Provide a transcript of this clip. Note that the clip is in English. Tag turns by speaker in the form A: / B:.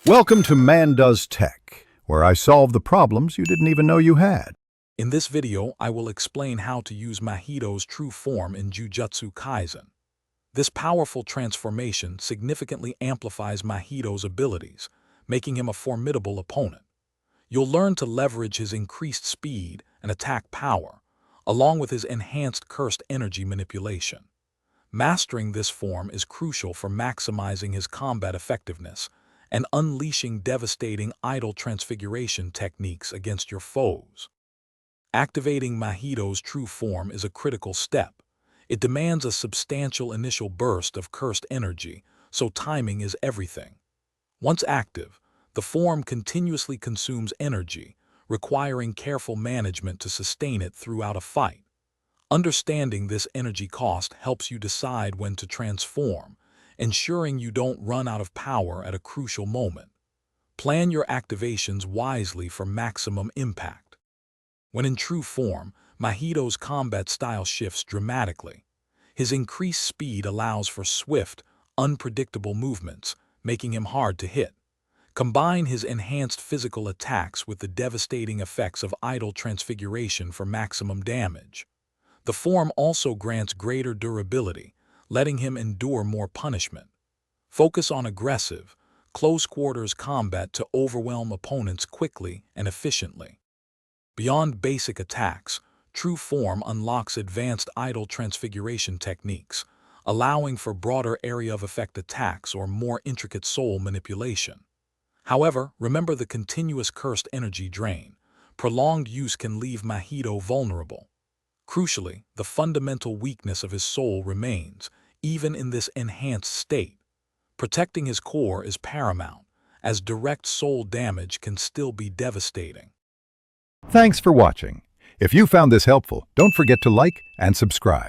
A: Welcome to Man Does Tech, where I solve the problems you didn't even know you had.
B: In this video, I will explain how to use Mahito's true form in Jujutsu Kaisen. This powerful transformation significantly amplifies Mahito's abilities, making him a formidable opponent. You'll learn to leverage his increased speed and attack power, along with his enhanced cursed energy manipulation. Mastering this form is crucial for maximizing his combat effectiveness and unleashing devastating idol transfiguration techniques against your foes. Activating Mahito's true form is a critical step. It demands a substantial initial burst of cursed energy, so timing is everything. Once active, the form continuously consumes energy, requiring careful management to sustain it throughout a fight. Understanding this energy cost helps you decide when to transform, ensuring you don't run out of power at a crucial moment. Plan your activations wisely for maximum impact. When in true form, Mahito's combat style shifts dramatically. His increased speed allows for swift, unpredictable movements, making him hard to hit. Combine his enhanced physical attacks with the devastating effects of idol transfiguration for maximum damage. The form also grants greater durability, letting him endure more punishment. Focus on aggressive, close-quarters combat to overwhelm opponents quickly and efficiently. Beyond basic attacks, true form unlocks advanced idol transfiguration techniques, allowing for broader area of effect attacks or more intricate soul manipulation. However, remember the continuous cursed energy drain. Prolonged use can leave Mahito vulnerable. Crucially, the fundamental weakness of his soul remains, even in this enhanced state. Protecting his core is paramount, as direct soul damage can still be devastating.
A: Thanks for watching. If you found this helpful, don't forget to like and subscribe.